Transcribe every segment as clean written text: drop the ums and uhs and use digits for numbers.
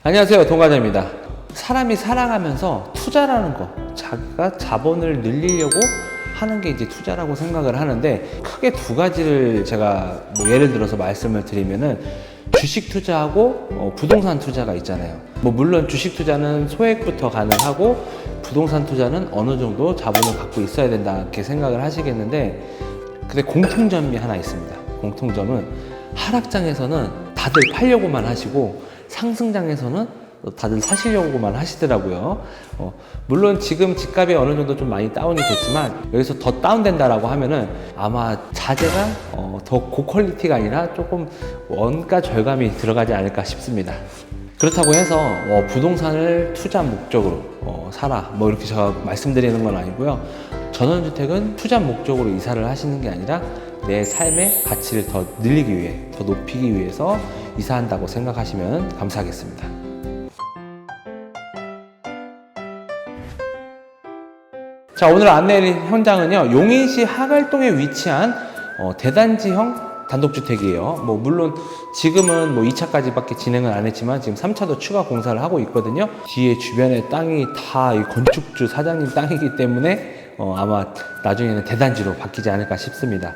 안녕하세요, 동과자입니다. 사람이 살아가면서 투자라는 거, 자기가 자본을 늘리려고 하는 게 이제 투자라고 생각을 하는데, 크게 두 가지를 제가 예를 들어서 말씀을 드리면은 주식 투자하고 부동산 투자가 있잖아요. 물론 주식 투자는 소액부터 가능하고 부동산 투자는 어느 정도 자본을 갖고 있어야 된다 이렇게 생각을 하시겠는데, 근데 공통점이 하나 있습니다. 공통점은 하락장에서는 다들 팔려고만 하시고 상승장에서는 다들 사시려고만 하시더라고요. 물론 지금 집값이 어느 정도 좀 많이 다운이 됐지만 여기서 더 다운된다라고 하면은 아마 자재가 더 고퀄리티가 아니라 조금 원가 절감이 들어가지 않을까 싶습니다. 그렇다고 해서 부동산을 투자 목적으로 사라 이렇게 제가 말씀드리는 건 아니고요. 전원주택은 투자 목적으로 이사를 하시는 게 아니라 내 삶의 가치를 더 늘리기 위해, 더 높이기 위해서 이사한다고 생각하시면 감사하겠습니다. 자, 오늘 안내해드릴 현장은요, 용인시 하갈동에 위치한 대단지형 단독주택이에요. 물론 지금은 2차까지 밖에 진행을 안 했지만 지금 3차도 추가 공사를 하고 있거든요. 뒤에 주변에 땅이 다 이 건축주 사장님 땅이기 때문에 아마 나중에는 대단지로 바뀌지 않을까 싶습니다.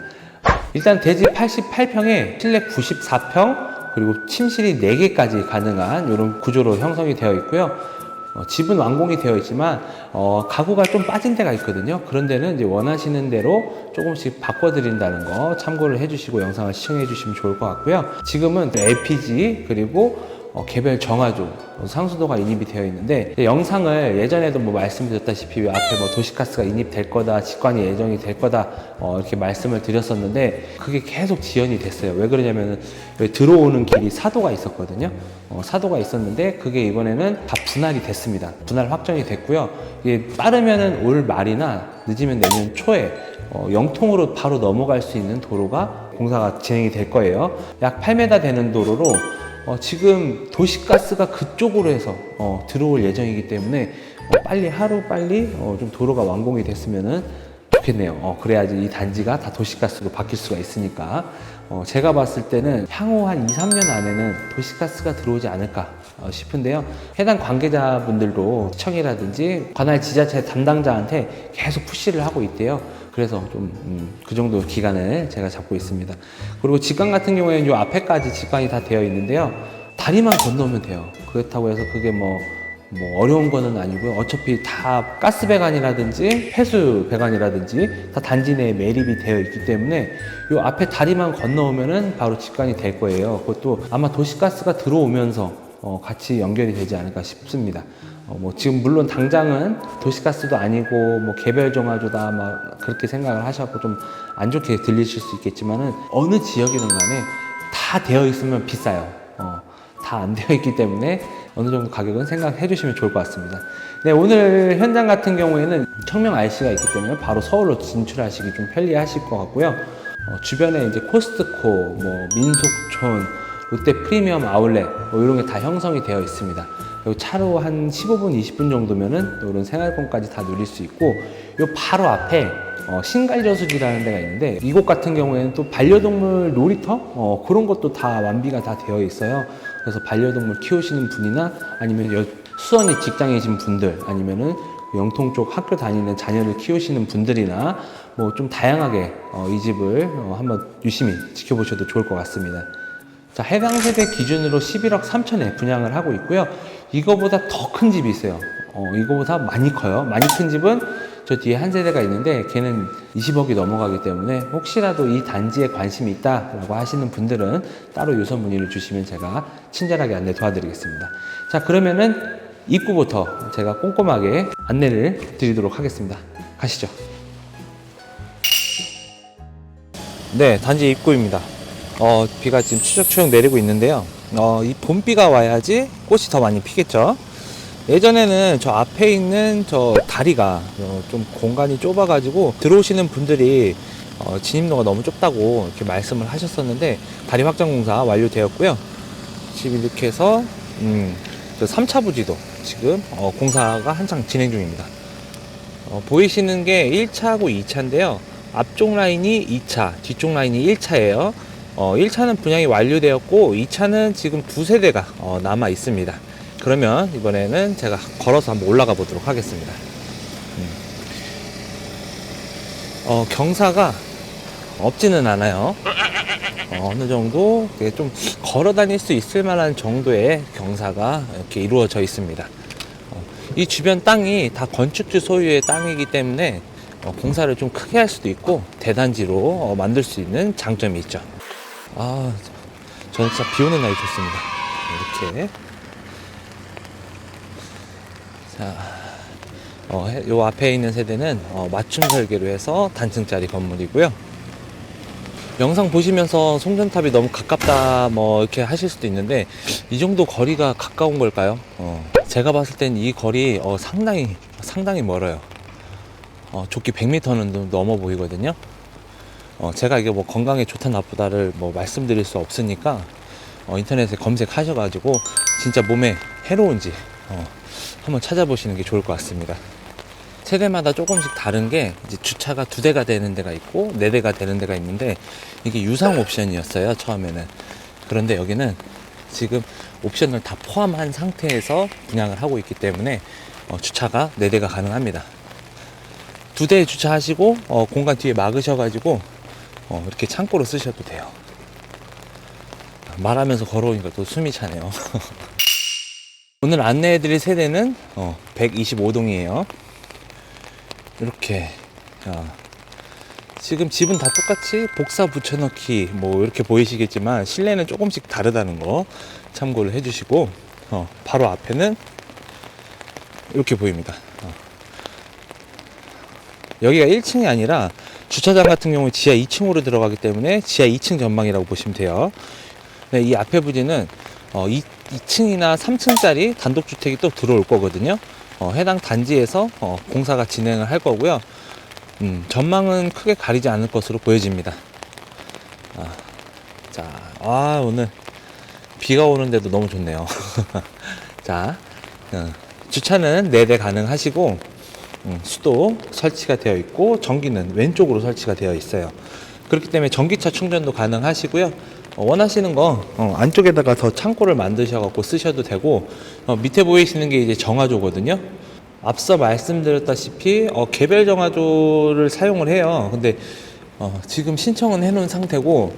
일단 대지 88평에 실내 94평 그리고 침실이 4개까지 가능한 이런 구조로 형성이 되어 있고요. 집은 완공이 되어 있지만 가구가 좀 빠진 데가 있거든요. 그런 데는 이제 원하시는 대로 조금씩 바꿔드린다는 거 참고를 해주시고 영상을 시청해 주시면 좋을 것 같고요. 지금은 LPG 그리고 개별 정화조 상수도가 인입이 되어 있는데, 영상을 예전에도 말씀드렸다시피 앞에 도시가스가 인입될 거다, 직관이 예정이 될 거다 이렇게 말씀을 드렸었는데 그게 계속 지연이 됐어요. 왜 그러냐면 들어오는 길이 사도가 있었거든요. 사도가 있었는데 그게 이번에는 다 분할이 됐습니다. 분할 확정이 됐고요. 이게 빠르면은 올 말이나 늦으면 내년 초에 영통으로 바로 넘어갈 수 있는 도로가 공사가 진행이 될 거예요. 약 8m 되는 도로로 지금 도시가스가 그쪽으로 해서 들어올 예정이기 때문에 하루빨리 좀 도로가 완공이 됐으면 좋겠네요. 그래야지 이 단지가 다 도시가스로 바뀔 수가 있으니까 제가 봤을 때는 향후 한 2-3년 안에는 도시가스가 들어오지 않을까 싶은데요. 해당 관계자분들도 시청이라든지 관할 지자체 담당자한테 계속 푸시를 하고 있대요. 그래서 좀 그 정도 기간을 제가 잡고 있습니다. 그리고 직관 같은 경우에는 요 앞에까지 직관이 다 되어 있는데요. 다리만 건너면 돼요. 그렇다고 해서 그게 어려운 거는 아니고요. 어차피 다 가스 배관이라든지 폐수 배관이라든지 다 단지 내에 매립이 되어 있기 때문에 요 앞에 다리만 건너오면은 바로 직관이 될 거예요. 그것도 아마 도시가스가 들어오면서 같이 연결이 되지 않을까 싶습니다. 지금 물론 당장은 도시가스도 아니고 개별 정화조다 그렇게 생각을 하셔서 좀 안 좋게 들리실 수 있겠지만은 어느 지역이든 간에 다 되어 있으면 비싸요. 다 안 되어 있기 때문에 어느 정도 가격은 생각해 주시면 좋을 것 같습니다. 네, 오늘 현장 같은 경우에는 청명 RC가 있기 때문에 바로 서울로 진출하시기 좀 편리하실 것 같고요. 주변에 이제 코스트코, 민속촌, 롯데 프리미엄 아울렛 이런 게 다 형성이 되어 있습니다. 그리고 차로 한 15분, 20분 정도면은 이런 생활권까지 다 누릴 수 있고, 요 바로 앞에 신갈저수지라는 데가 있는데 이곳 같은 경우에는 또 반려동물 놀이터 그런 것도 다 완비가 다 되어 있어요. 그래서 반려동물 키우시는 분이나 아니면 수원이 직장이신 분들 아니면은 영통 쪽 학교 다니는 자녀를 키우시는 분들이나 좀 다양하게 이 집을 한번 유심히 지켜보셔도 좋을 것 같습니다. 자, 해당 세대 기준으로 11억 3천에 분양을 하고 있고요. 이거보다 더 큰 집이 있어요. 이거보다 많이 커요. 많이 큰 집은 저 뒤에 한 세대가 있는데 걔는 20억이 넘어가기 때문에 혹시라도 이 단지에 관심이 있다라고 하시는 분들은 따로 유선 문의를 주시면 제가 친절하게 안내 도와드리겠습니다. 자, 그러면은 입구부터 제가 꼼꼼하게 안내를 드리도록 하겠습니다. 가시죠. 네, 단지 입구입니다. 비가 지금 추적추적 내리고 있는데요. 이 봄비가 와야지 꽃이 더 많이 피겠죠. 예전에는 저 앞에 있는 저 다리가 좀 공간이 좁아가지고 들어오시는 분들이 진입로가 너무 좁다고 이렇게 말씀을 하셨었는데 다리 확장 공사 완료되었고요. 지금 이렇게 해서 3차 부지도 지금 공사가 한창 진행 중입니다. 보이시는 게 1차하고 2차인데요. 앞쪽 라인이 2차, 뒤쪽 라인이 1차예요. 1차는 분양이 완료되었고 2차는 지금 2세대가 남아 있습니다. 그러면 이번에는 제가 걸어서 한번 올라가 보도록 하겠습니다. 경사가 없지는 않아요. 어느 정도 좀 걸어 다닐 수 있을 만한 정도의 경사가 이렇게 이루어져 있습니다. 이 주변 땅이 다 건축주 소유의 땅이기 때문에 공사를 좀 크게 할 수도 있고 대단지로 만들 수 있는 장점이 있죠. 저는 진짜 비 오는 날이 좋습니다. 이렇게. 자, 요 앞에 있는 세대는 맞춤 설계로 해서 단층짜리 건물이고요. 영상 보시면서 송전탑이 너무 가깝다 뭐 이렇게 하실 수도 있는데 이 정도 거리가 가까운 걸까요? 제가 봤을 땐 이 거리 상당히 멀어요. 좁기 100m는 넘어 보이거든요. 제가 이게 뭐 건강에 좋다 나쁘다를 뭐 말씀드릴 수 없으니까 인터넷에 검색하셔가지고 진짜 몸에 해로운지 한번 찾아보시는 게 좋을 것 같습니다. 세대마다 조금씩 다른 게 이제 주차가 2대가 되는 데가 있고 4대가 되는 데가 있는데 이게 유상 옵션이었어요 처음에는. 그런데 여기는 지금 옵션을 다 포함한 상태에서 분양을 하고 있기 때문에 주차가 4대가 가능합니다. 2대 주차하시고 공간 뒤에 막으셔가지고 이렇게 창고로 쓰셔도 돼요. 말하면서 걸어오니까 또 숨이 차네요. 오늘 안내해드릴 세대는 125동이에요. 이렇게 지금 집은 다 똑같이 복사 붙여넣기 뭐 이렇게 보이시겠지만 실내는 조금씩 다르다는 거 참고를 해주시고 바로 앞에는 이렇게 보입니다. 여기가 1층이 아니라 주차장 같은 경우에 지하 2층으로 들어가기 때문에 지하 2층 전망이라고 보시면 돼요. 네, 이 앞에 부지는 2층이나 3층짜리 단독주택이 또 들어올 거거든요. 해당 단지에서 공사가 진행을 할 거고요. 전망은 크게 가리지 않을 것으로 보여집니다. 오늘 비가 오는데도 너무 좋네요. 자, 주차는 4대 가능하시고 수도 설치가 되어 있고 전기는 왼쪽으로 설치가 되어 있어요. 그렇기 때문에 전기차 충전도 가능하시고요. 원하시는 거 안쪽에다가 더 창고를 만드셔 갖고 쓰셔도 되고 밑에 보이시는 게 이제 정화조거든요. 앞서 말씀드렸다시피 개별 정화조를 사용을 해요. 근데 지금 신청은 해놓은 상태고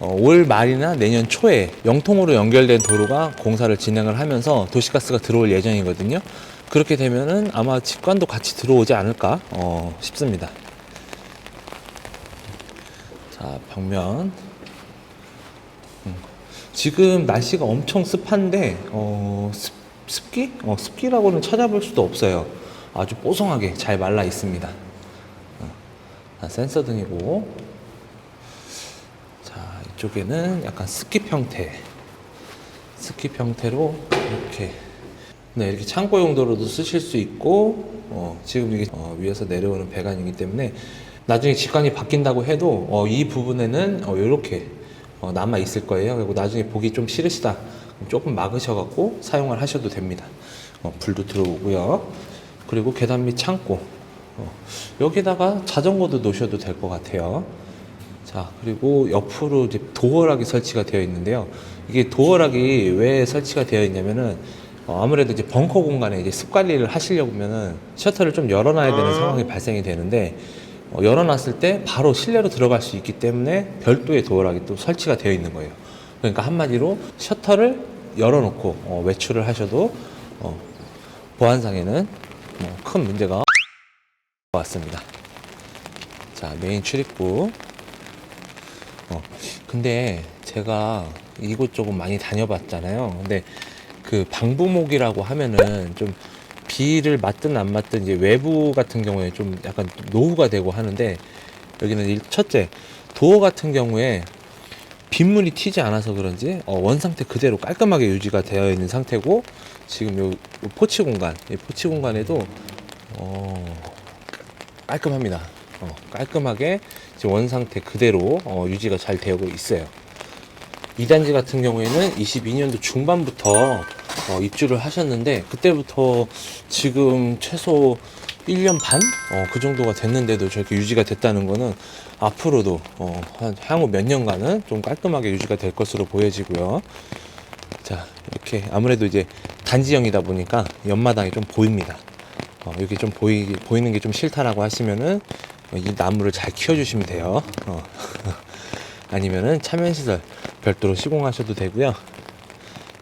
올 말이나 내년 초에 영통으로 연결된 도로가 공사를 진행을 하면서 도시가스가 들어올 예정이거든요. 그렇게 되면은 아마 직관도 같이 들어오지 않을까 싶습니다. 자, 벽면. 지금 날씨가 엄청 습한데 습기? 습기라고는 찾아볼 수도 없어요. 아주 뽀송하게 잘 말라 있습니다. 센서 등이고, 자, 이쪽에는 약간 스킵 형태로 이렇게 이렇게 창고 용도로도 쓰실 수 있고 지금 이게 위에서 내려오는 배관이기 때문에 나중에 직관이 바뀐다고 해도 이 부분에는 이렇게 남아 있을 거예요. 그리고 나중에 보기 좀 싫으시다 조금 막으셔갖고 사용을 하셔도 됩니다. 불도 들어오고요. 그리고 계단 및 창고 여기다가 자전거도 놓으셔도 될 것 같아요. 자, 그리고 옆으로 이제 도어락이 설치가 되어 있는데요. 이게 도어락이 왜 설치가 되어 있냐면은 아무래도 이제 벙커 공간에 이제 습 관리를 하시려고 하면은 셔터를 좀 열어놔야 되는 상황이 발생이 되는데 열어놨을 때 바로 실내로 들어갈 수 있기 때문에 별도의 도어락이 또 설치가 되어 있는 거예요. 그러니까 한마디로 셔터를 열어놓고 외출을 하셔도 보안상에는 큰 문제가 왔습니다. 자, 메인 출입구. 근데 제가 이곳 조금 많이 다녀봤잖아요. 근데 그 방부목이라고 하면은 좀 비를 맞든 안 맞든 이제 외부 같은 경우에 좀 약간 노후가 되고 하는데 여기는 첫째 도어 같은 경우에 빗물이 튀지 않아서 그런지 원 상태 그대로 깔끔하게 유지가 되어 있는 상태고 지금 요 포치 공간 이 포치 공간에도 깔끔합니다. 깔끔하게 지금 원 상태 그대로 유지가 잘 되고 있어요. 2단지 같은 경우에는 22년도 중반부터 입주를 하셨는데 그때부터 지금 최소 1년 반? 그 정도가 됐는데도 저렇게 유지가 됐다는 거는 앞으로도 향후 몇 년간은 좀 깔끔하게 유지가 될 것으로 보여지고요. 자, 이렇게 아무래도 이제 단지형이다 보니까 옆마당이 좀 보입니다. 여기 좀 보이는 게 좀 싫다라고 하시면은 이 나무를 잘 키워주시면 돼요. 아니면은 차면시설 별도로 시공하셔도 되고요.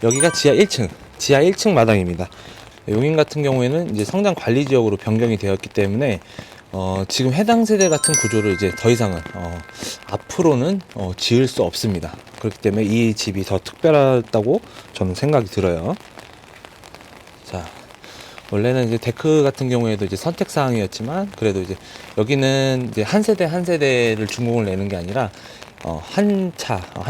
여기가 지하 1층 마당입니다. 용인 같은 경우에는 이제 성장 관리 지역으로 변경이 되었기 때문에 지금 해당 세대 같은 구조를 이제 더 이상은 앞으로는 지을 수 없습니다. 그렇기 때문에 이 집이 더 특별하다고 저는 생각이 들어요. 자, 원래는 이제 데크 같은 경우에도 이제 선택 사항이었지만 그래도 이제 여기는 이제 한 세대를 준공을 내는 게 아니라 한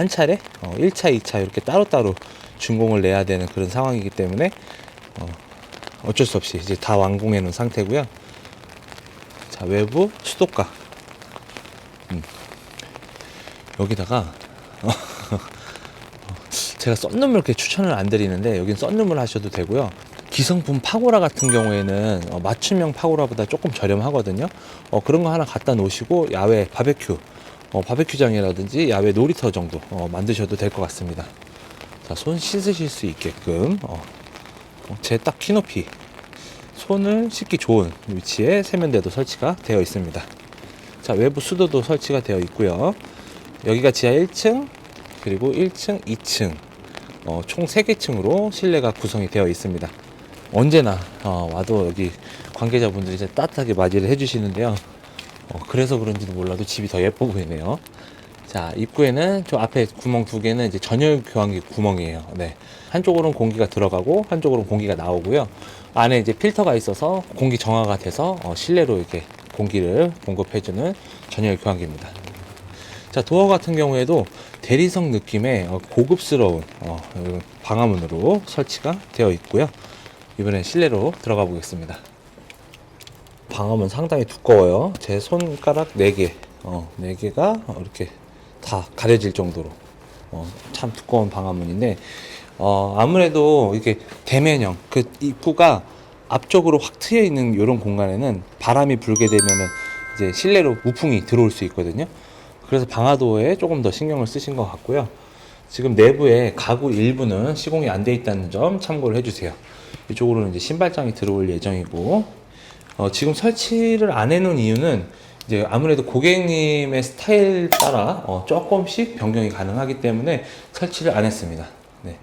차례 1차, 2차 이렇게 따로따로 준공을 내야 되는 그런 상황이기 때문에 어쩔 수 없이 이제 다 완공해 놓은 상태고요. 자, 외부 수도가 여기다가 제가 썬룸을 이렇게 추천을 안 드리는데 여긴 썬룸을 하셔도 되고요. 기성품 파고라 같은 경우에는 맞춤형 파고라보다 조금 저렴하거든요. 그런 거 하나 갖다 놓으시고 야외 바베큐장이라든지 야외 놀이터 정도 만드셔도 될 것 같습니다. 자, 손 씻으실 수 있게끔 제 딱 키높이 손을 씻기 좋은 위치에 세면대도 설치가 되어 있습니다. 자, 외부 수도도 설치가 되어 있고요. 여기가 지하 1층 그리고 1층, 2층 총 3개 층으로 실내가 구성이 되어 있습니다. 언제나 와도 여기 관계자분들이 이제 따뜻하게 맞이를 해주시는데요. 그래서 그런지도 몰라도 집이 더 예뻐 보이네요. 자, 입구에는 저 앞에 구멍 2개는 이제 전열 교환기 구멍이에요. 네. 한쪽으로는 공기가 들어가고 한쪽으로는 공기가 나오고요. 안에 이제 필터가 있어서 공기 정화가 돼서 실내로 이렇게 공기를 공급해주는 전열 교환기입니다. 자, 도어 같은 경우에도 대리석 느낌의 고급스러운 방화문으로 설치가 되어 있고요. 이번엔 실내로 들어가 보겠습니다. 방화문 상당히 두꺼워요. 제 손가락 4개, 4개가 이렇게 다 가려질 정도로 참 두꺼운 방화문인데 아무래도 이게 대면형 그 입구가 앞쪽으로 확 트여 있는 이런 공간에는 바람이 불게 되면은 이제 실내로 우풍이 들어올 수 있거든요. 그래서 방화도어에 조금 더 신경을 쓰신 것 같고요. 지금 내부에 가구 일부는 시공이 안 돼 있다는 점 참고를 해주세요. 이쪽으로는 이제 신발장이 들어올 예정이고 지금 설치를 안 해놓은 이유는 이제 아무래도 고객님의 스타일 따라 조금씩 변경이 가능하기 때문에 설치를 안 했습니다. 네.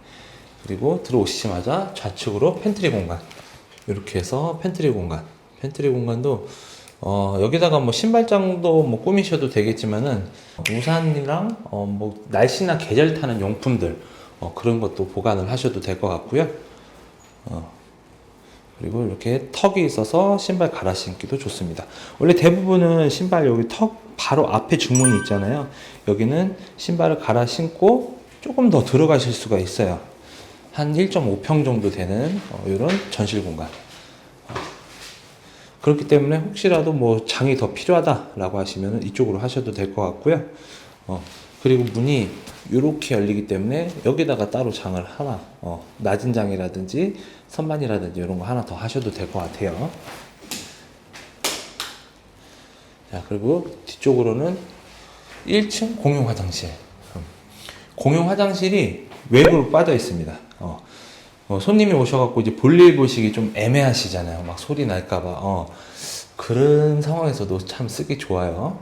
그리고 들어오시자마자 좌측으로 팬트리 공간 이렇게 해서 팬트리 공간도 여기다가 뭐 신발장도 뭐 꾸미셔도 되겠지만은 우산이랑 뭐 날씨나 계절 타는 용품들 그런 것도 보관을 하셔도 될 것 같고요. 그리고 이렇게 턱이 있어서 신발 갈아 신기도 좋습니다. 원래 대부분은 신발 여기 턱 바로 앞에 주문이 있잖아요. 여기는 신발을 갈아 신고 조금 더 들어가실 수가 있어요. 한 1.5평 정도 되는 이런 전실 공간. 그렇기 때문에 혹시라도 뭐 장이 더 필요하다라고 하시면 이쪽으로 하셔도 될 것 같고요. 그리고 문이 이렇게 열리기 때문에 여기다가 따로 장을 하나 낮은 장이라든지 선반이라든지 이런 거 하나 더 하셔도 될 것 같아요. 자, 그리고 뒤쪽으로는 1층 공용 화장실. 공용 화장실이 외부로 빠져 있습니다. 손님이 오셔갖고 이제 볼일 보시기 좀 애매하시잖아요. 막 소리 날까봐. 그런 상황에서도 참 쓰기 좋아요.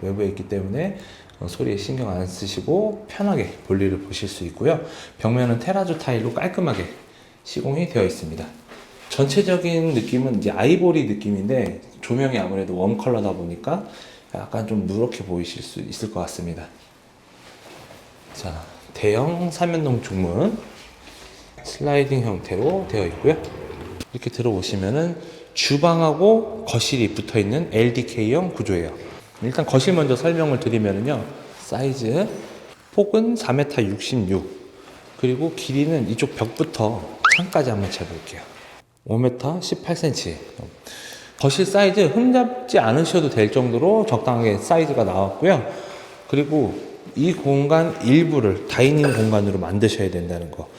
외부에 있기 때문에 소리에 신경 안 쓰시고 편하게 볼일을 보실 수 있고요. 벽면은 테라조 타일로 깔끔하게 시공이 되어 있습니다. 전체적인 느낌은 이제 아이보리 느낌인데 조명이 아무래도 웜 컬러다 보니까 약간 좀 누렇게 보이실 수 있을 것 같습니다. 자, 대형 삼연동 중문 슬라이딩 형태로 되어 있고요. 이렇게 들어오시면은 주방하고 거실이 붙어 있는 LDK형 구조예요. 일단 거실 먼저 설명을 드리면요. 사이즈 폭은 4m 66 그리고 길이는 이쪽 벽부터 창까지 한번 재볼게요. 5m 18cm. 거실 사이즈 흠잡지 않으셔도 될 정도로 적당하게 사이즈가 나왔고요. 그리고 이 공간 일부를 다이닝 공간으로 만드셔야 된다는 거.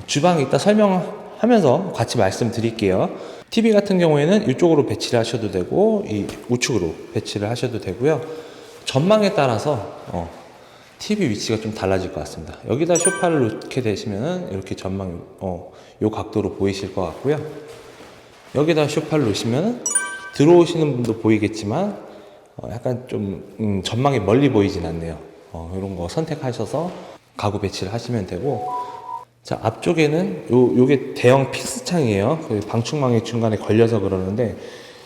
주방에 이따 설명하면서 같이 말씀드릴게요. TV 같은 경우에는 이쪽으로 배치를 하셔도 되고 이 우측으로 배치를 하셔도 되고요. 전망에 따라서 TV 위치가 좀 달라질 것 같습니다. 여기다 소파를 놓게 되시면은 이렇게 전망이 요 각도로 보이실 것 같고요. 여기다 소파를 놓으시면은 들어오시는 분도 보이겠지만 약간 좀 전망이 멀리 보이진 않네요. 이런 거 선택하셔서 가구 배치를 하시면 되고, 자, 앞쪽에는 요게 대형 픽스 창이에요. 그 방충망이 중간에 걸려서 그러는데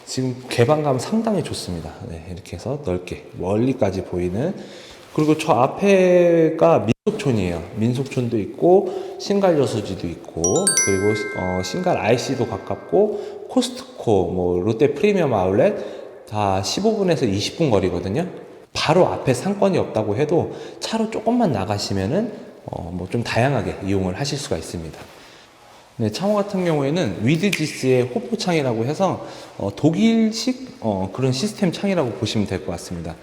지금 개방감 상당히 좋습니다. 네, 이렇게 해서 넓게 멀리까지 보이는. 그리고 저 앞에가 민속촌이에요. 민속촌도 있고 신갈 여수지도 있고, 그리고 신갈 IC도 가깝고, 코스트코, 뭐 롯데 프리미엄 아울렛 다 15분에서 20분 거리거든요. 바로 앞에 상권이 없다고 해도 차로 조금만 나가시면은 뭐 좀 다양하게 이용을 하실 수가 있습니다. 네, 창호 같은 경우에는 위드지스의 호포창이라고 해서 독일식 그런 시스템 창이라고 보시면 될 것 같습니다.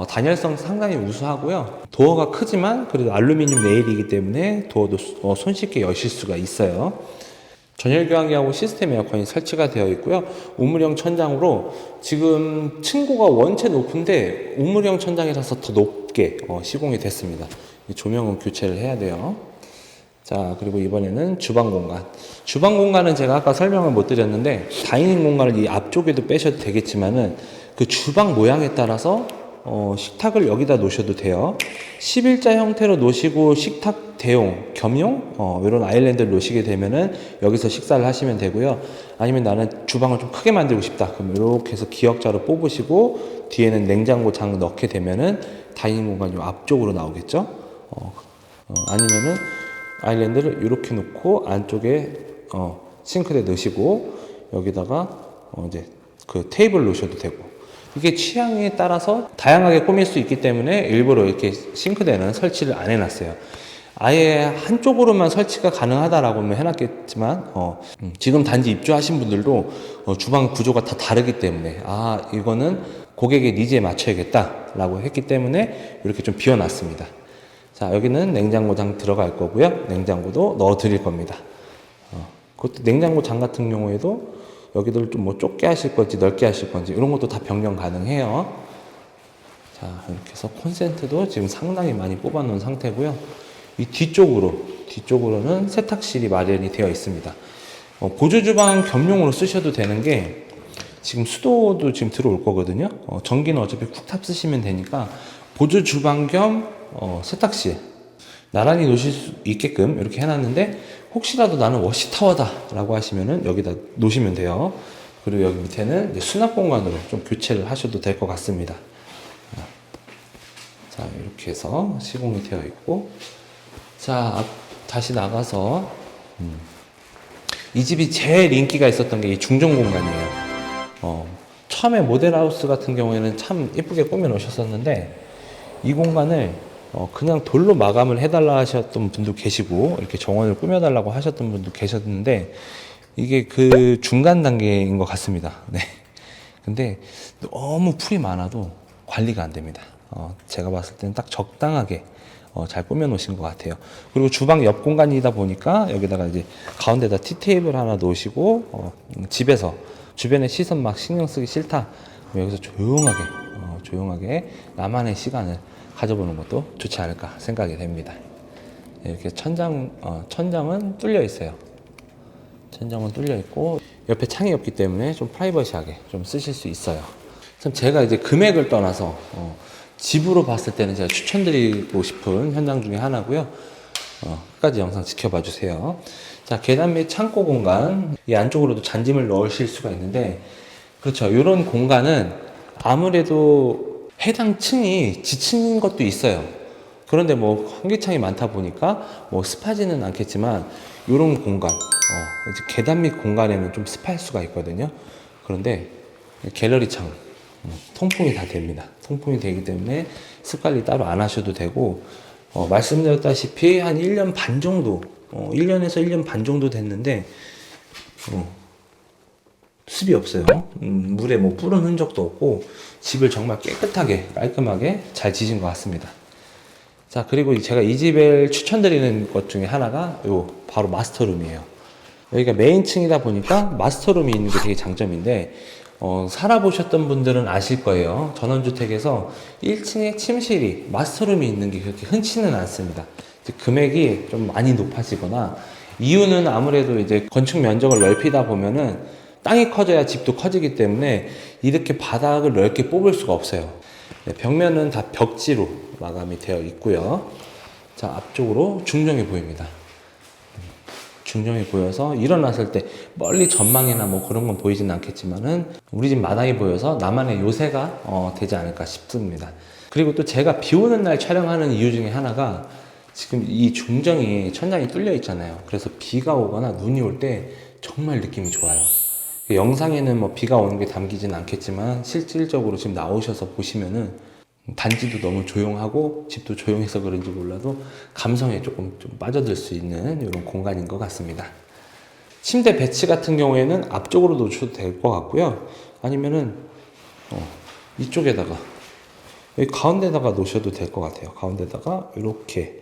단열성 상당히 우수하고요. 도어가 크지만 그래도 알루미늄 레일이기 때문에 도어도 손쉽게 여실 수가 있어요. 전열 교환기하고 시스템 에어컨이 설치가 되어 있고요. 우물형 천장으로 지금 층고가 원체 높은데 우물형 천장이라서 더 높게 시공이 됐습니다. 조명은 교체를 해야 돼요. 자, 그리고 이번에는 주방 공간. 주방 공간은 제가 아까 설명을 못 드렸는데 다이닝 공간을 이 앞쪽에도 빼셔도 되겠지만은 그 주방 모양에 따라서 식탁을 여기다 놓으셔도 돼요. 11자 형태로 놓으시고 식탁 대용, 겸용 이런 아일랜드를 놓으시게 되면은 여기서 식사를 하시면 되고요. 아니면 나는 주방을 좀 크게 만들고 싶다. 그럼 이렇게 해서 기역자로 뽑으시고 뒤에는 냉장고 장 넣게 되면은 다이닝 공간이 앞쪽으로 나오겠죠. 아니면은 아일랜드를 이렇게 놓고 안쪽에 싱크대 넣으시고 여기다가 이제 그 테이블 놓으셔도 되고, 이게 취향에 따라서 다양하게 꾸밀 수 있기 때문에 일부러 이렇게 싱크대는 설치를 안 해놨어요. 아예 한쪽으로만 설치가 가능하다라고는 해놨겠지만 지금 단지 입주하신 분들도 주방 구조가 다 다르기 때문에 이거는 고객의 니즈에 맞춰야겠다라고 했기 때문에 이렇게 좀 비워놨습니다. 자, 여기는 냉장고장 들어갈 거고요. 냉장고도 넣어 드릴 겁니다. 그것도 냉장고장 같은 경우에도 여기를 좀 뭐 좁게 하실 건지 넓게 하실 건지 이런 것도 다 변경 가능해요. 자, 이렇게 해서 콘센트도 지금 상당히 많이 뽑아 놓은 상태고요. 이 뒤쪽으로는 세탁실이 마련이 되어 있습니다. 보조 주방 겸용으로 쓰셔도 되는 게 지금 수도도 지금 들어올 거거든요. 전기는 어차피 쿡탑 쓰시면 되니까 보조 주방 겸 세탁실 나란히 놓으실 수 있게끔 이렇게 해놨는데, 혹시라도 나는 워시타워다 라고 하시면은 여기다 놓으시면 돼요. 그리고 여기 밑에는 이제 수납 공간으로 좀 교체를 하셔도 될 것 같습니다. 자, 이렇게 해서 시공이 되어 있고, 자, 다시 나가서 이 집이 제일 인기가 있었던 게 이 중정 공간이에요. 처음에 모델하우스 같은 경우에는 참 예쁘게 꾸며 놓으셨었는데 이 공간을 그냥 돌로 마감을 해달라 하셨던 분도 계시고 이렇게 정원을 꾸며달라고 하셨던 분도 계셨는데 이게 그 중간 단계인 것 같습니다. 네. 근데 너무 풀이 많아도 관리가 안 됩니다. 제가 봤을 때는 딱 적당하게 잘 꾸며 놓으신 것 같아요. 그리고 주방 옆 공간이다 보니까 여기다가 이제 가운데다 티테이블 하나 놓으시고 집에서 주변에 시선 막 신경 쓰기 싫다. 여기서 조용하게 나만의 시간을 가져보는 것도 좋지 않을까 생각이 됩니다. 이렇게 천장은 뚫려 있어요. 천장은 뚫려 있고 옆에 창이 없기 때문에 좀 프라이버시하게 좀 쓰실 수 있어요. 참 제가 이제 금액을 떠나서 집으로 봤을 때는 제가 추천드리고 싶은 현장 중에 하나고요. 끝까지 영상 지켜봐 주세요. 자, 계단 및 창고 공간, 이 안쪽으로도 잔짐을 넣으실 수가 있는데, 그렇죠. 이런 공간은 아무래도 해당 층이 지친 것도 있어요. 그런데 뭐 환기창이 많다 보니까 뭐 습하지는 않겠지만 이런 공간, 이제 계단 및 공간에는 좀 습할 수가 있거든요. 그런데 갤러리 창 통풍이 다 됩니다. 통풍이 되기 때문에 습 관리 따로 안 하셔도 되고, 말씀드렸다시피 한 1년 반 정도, 1년에서 1년 반 정도 됐는데 습이 없어요. 물에 뭐 뿌른 흔적도 없고 집을 정말 깨끗하게 깔끔하게 잘 지신 것 같습니다. 자, 그리고 제가 이 집을 추천드리는 것 중에 하나가 바로 마스터룸이에요. 여기가 메인층이다 보니까 마스터룸이 있는 게 되게 장점인데 살아보셨던 분들은 아실 거예요. 전원주택에서 1층에 침실이, 마스터룸이 있는 게 그렇게 흔치는 않습니다. 금액이 좀 많이 높아지거나, 이유는 아무래도 이제 건축 면적을 넓히다 보면은 땅이 커져야 집도 커지기 때문에 이렇게 바닥을 넓게 뽑을 수가 없어요. 네, 벽면은 다 벽지로 마감이 되어 있고요. 자, 앞쪽으로 중정이 보입니다. 중정이 보여서 일어났을 때 멀리 전망이나 뭐 그런 건 보이진 않겠지만은 우리 집 마당이 보여서 나만의 요새가 되지 않을까 싶습니다. 그리고 또 제가 비 오는 날 촬영하는 이유 중에 하나가 지금 이 중정이 천장이 뚫려 있잖아요. 그래서 비가 오거나 눈이 올 때 정말 느낌이 좋아요. 영상에는 뭐 비가 오는 게 담기진 않겠지만 실질적으로 지금 나오셔서 보시면은 단지도 너무 조용하고 집도 조용해서 그런지 몰라도 감성에 조금 좀 빠져들 수 있는 이런 공간인 것 같습니다. 침대 배치 같은 경우에는 앞쪽으로 놓으셔도 될 것 같고요. 아니면은 이쪽에다가 여기 가운데다가 놓으셔도 될 것 같아요. 가운데다가 이렇게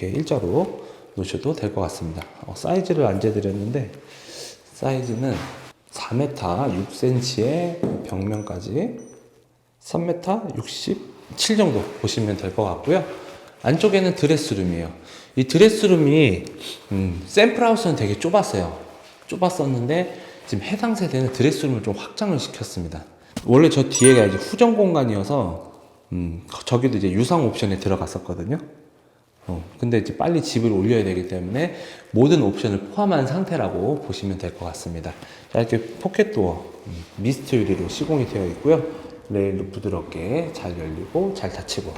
일자로 놓으셔도 될 것 같습니다. 사이즈를 안 재드렸는데 사이즈는 4m 6cm의 벽면까지 3m 67 정도 보시면 될 것 같고요. 안쪽에는 드레스룸이에요. 이 드레스룸이 샘플하우스는 되게 좁았었는데 지금 해당 세대는 드레스룸을 좀 확장을 시켰습니다. 원래 저 뒤에가 이제 후전 공간이어서 저기도 이제 유상 옵션에 들어갔었거든요. 근데 이제 빨리 집을 올려야 되기 때문에 모든 옵션을 포함한 상태라고 보시면 될 것 같습니다. 자, 이렇게 포켓도어 미스트 유리로 시공이 되어 있고요. 레일도 부드럽게 잘 열리고 잘 닫히고,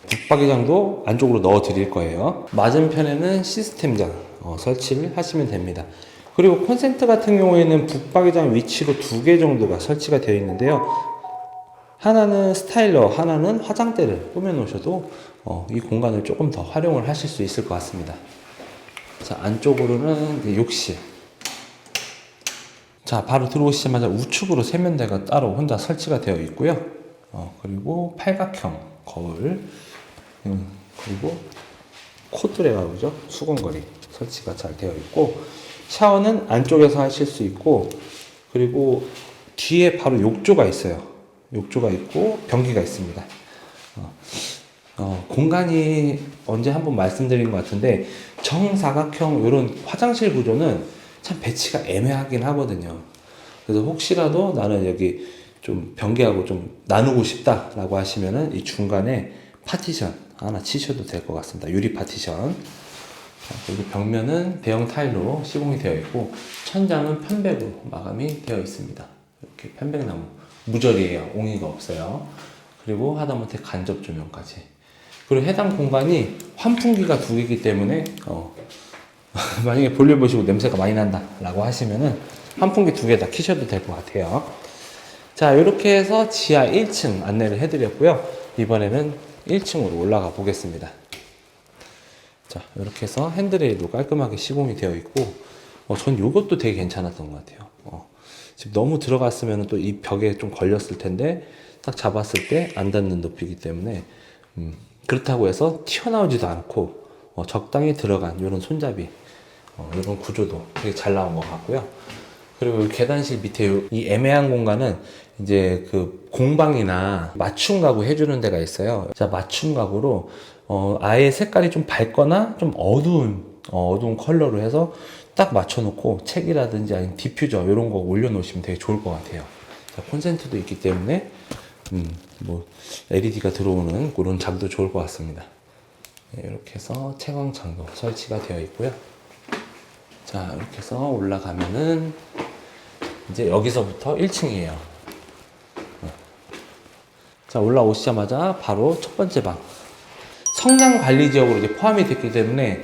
붙박이장도 안쪽으로 넣어 드릴 거예요. 맞은편에는 시스템장 설치를 하시면 됩니다. 그리고 콘센트 같은 경우에는 붙박이장 위치로 2개 정도가 설치가 되어 있는데요. 하나는 스타일러, 하나는 화장대를 꾸며 놓으셔도 이 공간을 조금 더 활용을 하실 수 있을 것 같습니다. 자, 안쪽으로는 욕실. 자, 바로 들어오시자마자 우측으로 세면대가 따로 혼자 설치가 되어 있고요. 그리고 팔각형 거울, 그리고 코드레가 그죠? 수건거리 설치가 잘 되어 있고, 샤워는 안쪽에서 하실 수 있고, 그리고 뒤에 바로 욕조가 있어요. 욕조가 있고 변기가 있습니다. 공간이 언제 한번 말씀드린 것 같은데 정사각형 이런 화장실 구조는 참 배치가 애매하긴 하거든요. 그래서 혹시라도 나는 여기 좀 변기하고 좀 나누고 싶다라고 하시면은 이 중간에 파티션 하나 치셔도 될 것 같습니다. 유리 파티션. 그리고 벽면은 대형 타일로 시공이 되어 있고, 천장은 편백으로 마감이 되어 있습니다. 이렇게 편백나무. 무절이에요. 옹이가 없어요. 그리고 하다못해 간접 조명까지. 그리고 해당 공간이 환풍기가 2개이기 때문에 만약에 볼일 보시고 냄새가 많이 난다 라고 하시면은 환풍기 2개 다 켜셔도 될 것 같아요. 자, 이렇게 해서 지하 1층 안내를 해드렸고요. 이번에는 1층으로 올라가 보겠습니다. 자, 이렇게 해서 핸드레일도 깔끔하게 시공이 되어 있고, 전 이것도 되게 괜찮았던 것 같아요. 지금 너무 들어갔으면 또 이 벽에 좀 걸렸을 텐데 딱 잡았을 때 안 닿는 높이기 때문에 그렇다고 해서 튀어나오지도 않고 적당히 들어간 이런 손잡이, 이런 구조도 되게 잘 나온 것 같고요. 그리고 계단실 밑에 이 애매한 공간은 이제 그 공방이나 맞춤 가구 해주는 데가 있어요. 자, 맞춤 가구로 아예 색깔이 좀 밝거나 좀 어두운 컬러로 해서 딱 맞춰놓고 책이라든지 아니면 디퓨저 이런 거 올려놓으시면 되게 좋을 것 같아요. 자, 콘센트도 있기 때문에 뭐 LED가 들어오는 그런 장도 좋을 것 같습니다. 네, 이렇게 해서 채광창도 설치가 되어 있고요. 자, 이렇게 해서 올라가면은 이제 여기서부터 1층이에요. 자, 올라오시자마자 바로 첫 번째 방. 성장 관리 지역으로 이제 포함이 됐기 때문에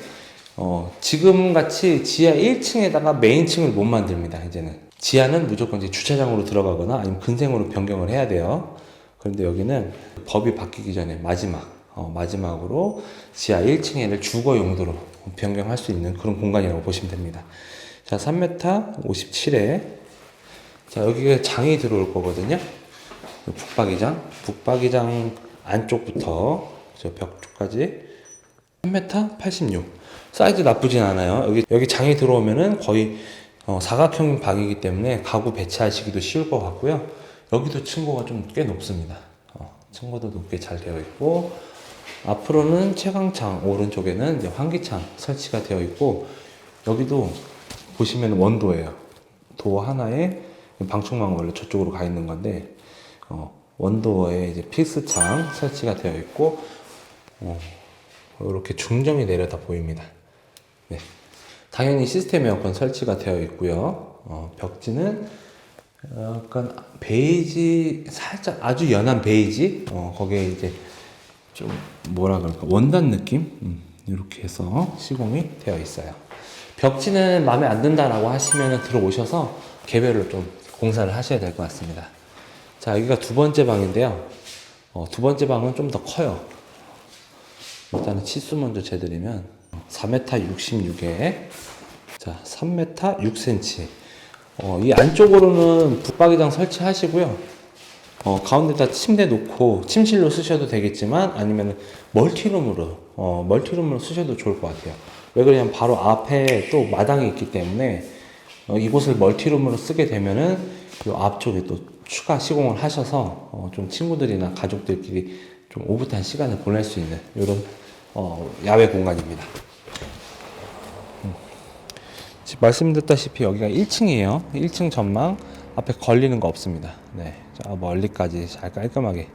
지금 같이 지하 1층에다가 메인층을 못 만듭니다. 이제는 지하는 무조건 이제 주차장으로 들어가거나 아니면 근생으로 변경을 해야 돼요. 그런데 여기는 법이 바뀌기 전에 마지막으로 지하 1층에를 주거 용도로 변경할 수 있는 그런 공간이라고 보시면 됩니다. 자, 3m 57에 자, 여기가 장이 들어올 거거든요. 북박이장 안쪽부터 저 벽 쪽까지 3m 86. 사이즈 나쁘진 않아요. 여기 장이 들어오면은 거의 사각형 방이기 때문에 가구 배치하시기도 쉬울 것 같고요. 여기도 층고가 좀 꽤 높습니다. 층고도 높게 잘 되어 있고, 앞으로는 채광창, 오른쪽에는 이제 환기창 설치가 되어 있고, 여기도 보시면 원도예요. 도 하나에 방충망 원래 저쪽으로 가 있는 건데, 원도에 이제 필수창 설치가 되어 있고, 이렇게 중정이 내려다 보입니다. 네. 당연히 시스템 에어컨 설치가 되어 있고요. 벽지는 약간 베이지, 살짝 아주 연한 베이지, 거기에 이제 좀 뭐라 그럴까, 원단 느낌? 이렇게 해서 시공이 되어 있어요. 벽지는 마음에 안 든다라고 하시면 들어오셔서 개별로 좀 공사를 하셔야 될 것 같습니다. 자, 여기가 두 번째 방인데요. 두 번째 방은 좀 더 커요. 일단은 치수 먼저 재드리면 4m 66에 자 3m 6cm. 이 안쪽으로는 붙박이장 설치하시고요. 가운데다 침대 놓고 침실로 쓰셔도 되겠지만, 아니면 멀티룸으로 쓰셔도 좋을 것 같아요. 왜 그러냐면 바로 앞에 또 마당이 있기 때문에 이곳을 멀티룸으로 쓰게 되면은 이 앞쪽에 또 추가 시공을 하셔서 좀 친구들이나 가족들끼리 좀 오붓한 시간을 보낼 수 있는 이런 야외 공간입니다. 지금 말씀드렸다시피 여기가 1층이에요. 1층 전망, 앞에 걸리는 거 없습니다. 네, 저 멀리까지 잘 깔끔하게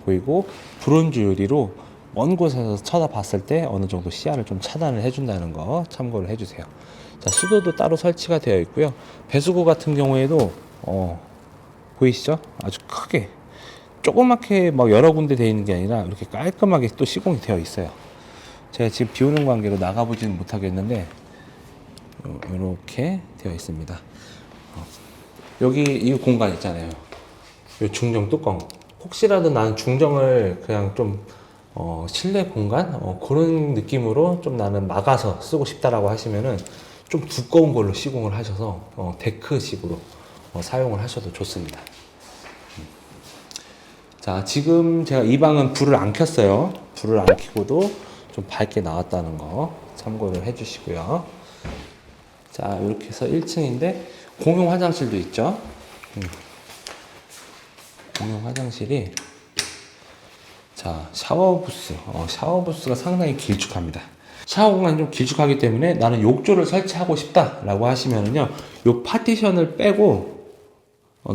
보이고, 브론즈 유리로 먼 곳에서 쳐다봤을 때 어느 정도 시야를 좀 차단을 해준다는 거 참고를 해주세요. 자, 수도도 따로 설치가 되어 있고요. 배수구 같은 경우에도 보이시죠? 아주 크게 조그맣게 막 여러 군데 되어 있는 게 아니라 이렇게 깔끔하게 또 시공이 되어 있어요. 제가 지금 비 오는 관계로 나가보지는 못하겠는데 이렇게 되어 있습니다. 여기 이 공간 있잖아요. 이 중정 뚜껑. 혹시라도 나는 중정을 그냥 좀 실내 공간 그런 느낌으로 좀 나는 막아서 쓰고 싶다라고 하시면은 좀 두꺼운 걸로 시공을 하셔서 데크식으로 사용을 하셔도 좋습니다. 자, 지금 제가 이 방은 불을 안 켰어요. 불을 안 켜고도 좀 밝게 나왔다는 거 참고를 해주시고요. 자, 이렇게 해서 1층인데 공용 화장실도 있죠. 공용 화장실이, 자, 샤워 부스. 샤워 부스가 상당히 길쭉합니다. 샤워 공간이 좀 길쭉하기 때문에 나는 욕조를 설치하고 싶다라고 하시면은요, 요 파티션을 빼고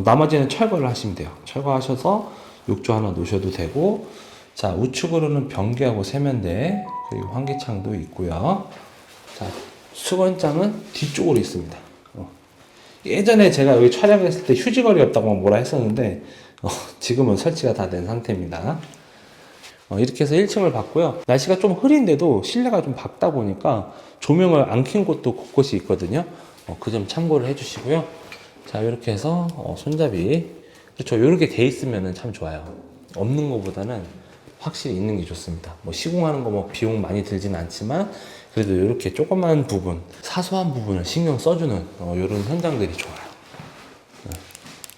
나머지는 철거를 하시면 돼요. 철거하셔서 욕조 하나 놓으셔도 되고, 자, 우측으로는 변기하고 세면대, 그리고 환기창도 있고요. 자, 수건장은 뒤쪽으로 있습니다. 예전에 제가 여기 촬영했을 때 휴지거리 없다고 뭐라 했었는데, 지금은 설치가 다 된 상태입니다. 이렇게 해서 1층을 봤고요. 날씨가 좀 흐린데도 실내가 좀 밝다 보니까 조명을 안 켠 곳도 곳곳이 있거든요. 그 점 참고를 해주시고요. 자, 이렇게 해서 손잡이, 그렇죠, 이렇게 돼 있으면 참 좋아요. 없는 것보다는 확실히 있는 게 좋습니다. 뭐 시공하는 거 뭐 비용 많이 들진 않지만 그래도 이렇게 조그만 부분, 사소한 부분을 신경 써주는 이런 현장들이 좋아요.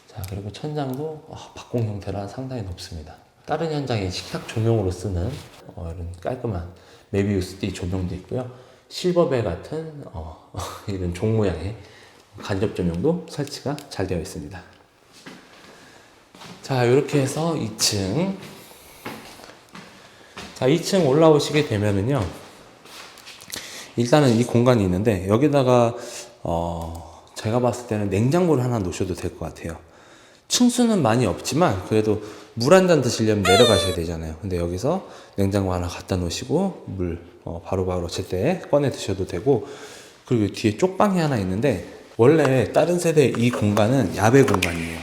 자, 그리고 천장도 박공 형태라 상당히 높습니다. 다른 현장에 식탁 조명으로 쓰는 이런 깔끔한 메비우스 D 조명도 있고요. 실버벨 같은 이런 종 모양의 간접 조명도 설치가 잘 되어 있습니다. 자, 이렇게 해서 2층. 자, 2층 올라오시게 되면은요, 일단은 이 공간이 있는데 여기다가 제가 봤을 때는 냉장고를 하나 놓으셔도 될 것 같아요. 층수는 많이 없지만 그래도 물 한 잔 드시려면 내려가셔야 되잖아요. 근데 여기서 냉장고 하나 갖다 놓으시고 물 바로바로 제때 꺼내 드셔도 되고, 그리고 뒤에 쪽방이 하나 있는데 원래 다른 세대 이 공간은 야외 공간이에요.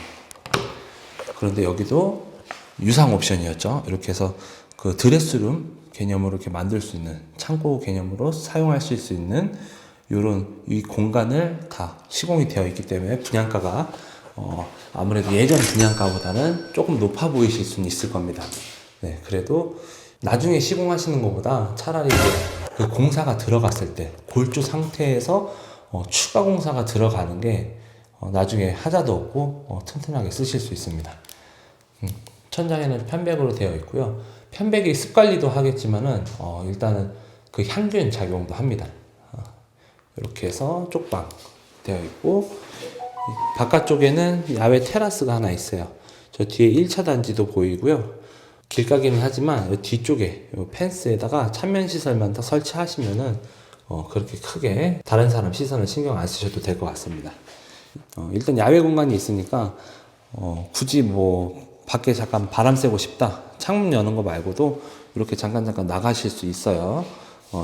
그런데 여기도 유상 옵션이었죠. 이렇게 해서 그 드레스룸 개념으로 이렇게 만들 수 있는, 창고 개념으로 사용할 수 있는 이런 이 공간을 다 시공이 되어 있기 때문에 분양가가 아무래도 예전 분양가보다는 조금 높아 보이실 수는 있을 겁니다. 네, 그래도 나중에 시공하시는 것보다 차라리 그 공사가 들어갔을 때 골조 상태에서 추가 공사가 들어가는 게 나중에 하자도 없고 튼튼하게 쓰실 수 있습니다. 천장에는 편백으로 되어 있고요. 편백이 습관리도 하겠지만은 일단은 그 향균 작용도 합니다. 이렇게 해서 쪽방. 되어 있고, 바깥쪽에는 야외 테라스가 하나 있어요. 저 뒤에 1차 단지도 보이고요. 길가기는 하지만 뒤쪽에 펜스에다가 찬면 시설만 딱 설치하시면은 그렇게 크게 다른 사람 시선을 신경 안 쓰셔도 될 것 같습니다. 일단 야외 공간이 있으니까 굳이 뭐 밖에 잠깐 바람 쐬고 싶다, 창문 여는 거 말고도 이렇게 잠깐 나가실 수 있어요.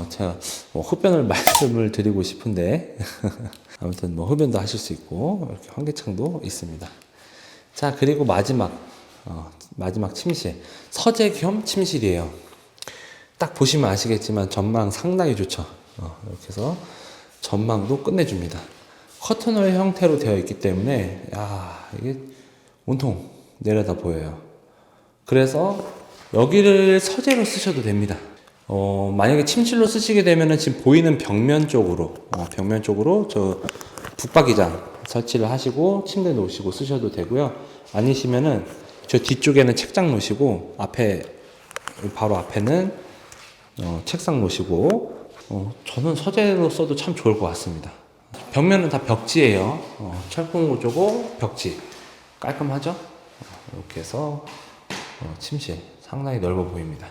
제가 흡연을 말씀을 드리고 싶은데 아무튼 흡연도 하실 수 있고 이렇게 환기창도 있습니다. 자, 그리고 마지막 침실, 서재 겸 침실이에요. 딱 보시면 아시겠지만 전망 상당히 좋죠. 이렇게 해서 전망도 끝내줍니다. 커튼홀 형태로 되어 있기 때문에 이게 온통 내려다 보여요. 그래서 여기를 서재로 쓰셔도 됩니다. 만약에 침실로 쓰시게 되면은 지금 보이는 벽면 쪽으로 저 붙박이장 설치를 하시고 침대 놓으시고 쓰셔도 되고요. 아니시면은 저 뒤쪽에는 책장 놓으시고 바로 앞에는 책상 놓으시고 저는 서재로 써도 참 좋을 것 같습니다. 벽면은 다 벽지예요. 철근 구조고 벽지 깔끔하죠? 이렇게 해서 침실 상당히 넓어 보입니다.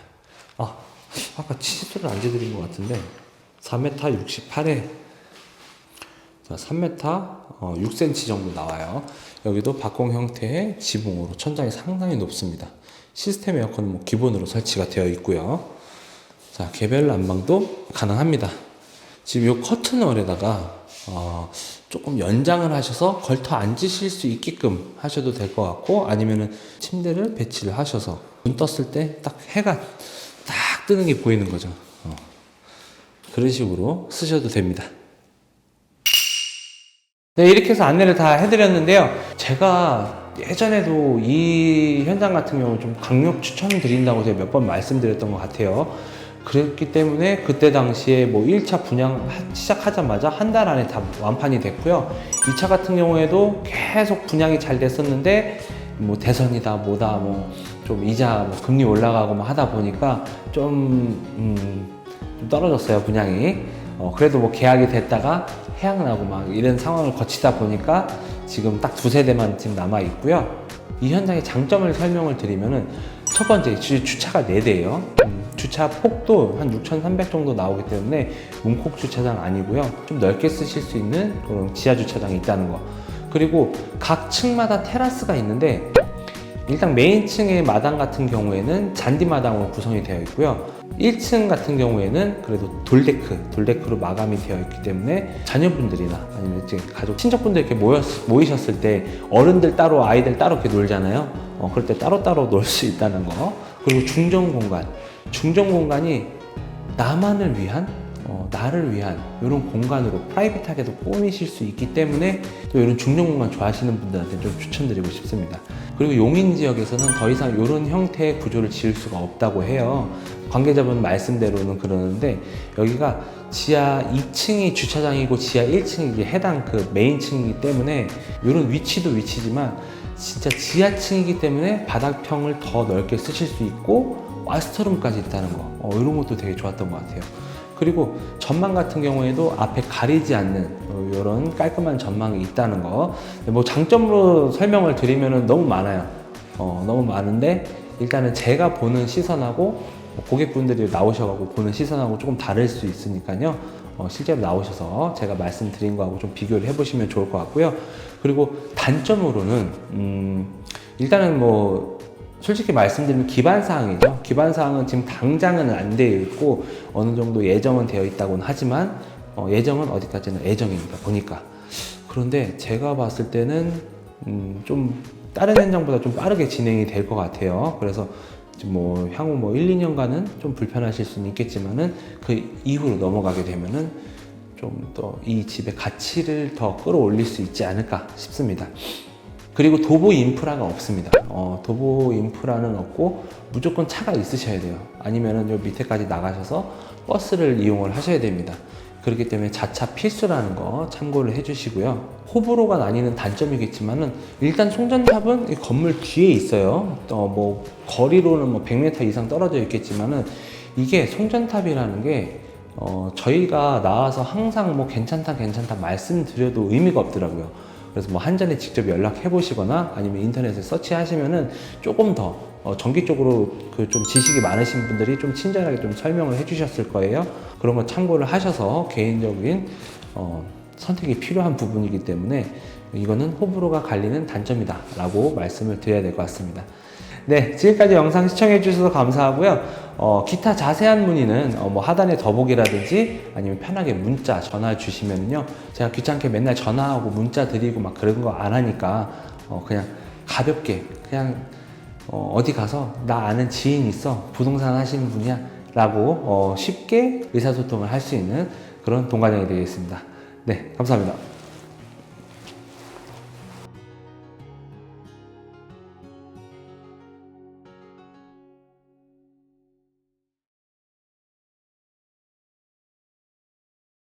아까 치수를 안 재드린 것 같은데 4m 68에 3m 6cm 정도 나와요. 여기도 박공 형태의 지붕으로 천장이 상당히 높습니다. 시스템 에어컨은 기본으로 설치가 되어 있고요. 자, 개별 난방도 가능합니다. 지금 이 커튼홀에다가 조금 연장을 하셔서 걸터 앉으실 수 있게끔 하셔도 될 것 같고, 아니면은 침대를 배치를 하셔서 눈 떴을 때 딱 해가 딱 뜨는 게 보이는 거죠. 그런 식으로 쓰셔도 됩니다. 네, 이렇게 해서 안내를 다 해드렸는데요. 제가 예전에도 이 현장 같은 경우 좀 강력 추천드린다고 제가 몇 번 말씀드렸던 것 같아요. 그랬기 때문에 그때 당시에 1차 분양 시작하자마자 한 달 안에 다 완판이 됐고요. 2차 같은 경우에도 계속 분양이 잘 됐었는데 대선이다 뭐다 좀 이자 금리 올라가고 하다 보니까 좀 떨어졌어요, 분양이. 그래도 계약이 됐다가 해약나고 이런 상황을 거치다 보니까 지금 딱 2세대만 지금 남아 있고요. 이 현장의 장점을 설명을 드리면은, 첫 번째, 주차가 4대예요. 주차 폭도 한 6,300 정도 나오기 때문에 문콕 주차장 아니고요. 좀 넓게 쓰실 수 있는 그런 지하 주차장이 있다는 거. 그리고 각 층마다 테라스가 있는데, 일단 메인 층의 마당 같은 경우에는 잔디 마당으로 구성이 되어 있고요. 1층 같은 경우에는 그래도 돌데크로 마감이 되어 있기 때문에 자녀분들이나 아니면 이제 가족, 친척분들 이렇게 모이셨을 때 어른들 따로 아이들 따로 이렇게 놀잖아요. 그럴 때 따로따로 놀 수 있다는 거. 그리고 중정 공간이 나만을 위한, 나를 위한 이런 공간으로 프라이빗하게도 꾸미실 수 있기 때문에 또 이런 중정 공간 좋아하시는 분들한테 좀 추천드리고 싶습니다. 그리고 용인 지역에서는 더 이상 이런 형태의 구조를 지을 수가 없다고 해요. 관계자분 말씀대로는 그러는데, 여기가 지하 2층이 주차장이고 지하 1층이 이제 해당 그 메인층이기 때문에 이런 위치도 위치지만 진짜 지하층이기 때문에 바닥평을 더 넓게 쓰실 수 있고 마스터룸까지 있다는 거, 이런 것도 되게 좋았던 것 같아요. 그리고 전망 같은 경우에도 앞에 가리지 않는 이런 깔끔한 전망이 있다는 거. 장점으로 설명을 드리면은 너무 많아요. 너무 많은데, 일단은 제가 보는 시선하고 고객분들이 나오셔가지고 보는 시선하고 조금 다를 수 있으니까요. 실제로 나오셔서 제가 말씀드린 거하고 좀 비교를 해보시면 좋을 것 같고요. 그리고 단점으로는 일단은 솔직히 말씀드리면 기반사항이죠. 기반사항은 지금 당장은 안 되어 있고 어느 정도 예정은 되어 있다고는 하지만 예정은 어디까지는 예정입니다, 보니까. 그런데 제가 봤을 때는 좀 다른 현장보다 좀 빠르게 진행이 될 것 같아요. 그래서 향후 1, 2년간은 좀 불편하실 수는 있겠지만은 그 이후로 넘어가게 되면은 좀 더 이 집의 가치를 더 끌어올릴 수 있지 않을까 싶습니다. 그리고 도보 인프라가 없습니다. 도보 인프라는 없고 무조건 차가 있으셔야 돼요. 아니면은 요 밑에까지 나가셔서 버스를 이용을 하셔야 됩니다. 그렇기 때문에 자차 필수라는 거 참고를 해주시고요. 호불호가 나뉘는 단점이겠지만은, 일단 송전탑은 이 건물 뒤에 있어요. 거리로는 100m 이상 떨어져 있겠지만은, 이게 송전탑이라는 게 저희가 나와서 항상 뭐 괜찮다 말씀드려도 의미가 없더라고요. 그래서 뭐 한전에 직접 연락해 보시거나 아니면 인터넷에 서치하시면은 조금 더 전기적으로 그 좀 지식이 많으신 분들이 좀 친절하게 좀 설명을 해 주셨을 거예요. 그런 거 참고를 하셔서 개인적인 선택이 필요한 부분이기 때문에 이거는 호불호가 갈리는 단점이다 라고 말씀을 드려야 될 것 같습니다. 네, 지금까지 영상 시청해 주셔서 감사하고요. 기타 자세한 문의는 뭐 하단에 더보기라든지 아니면 편하게 문자, 전화 주시면요. 제가 귀찮게 맨날 전화하고 문자 드리고 막 그런 거 안 하니까 그냥 가볍게 그냥 어디 가서 나 아는 지인 있어, 부동산 하시는 분이야 라고 쉽게 의사소통을 할 수 있는 그런 동과정이 되겠습니다. 네, 감사합니다.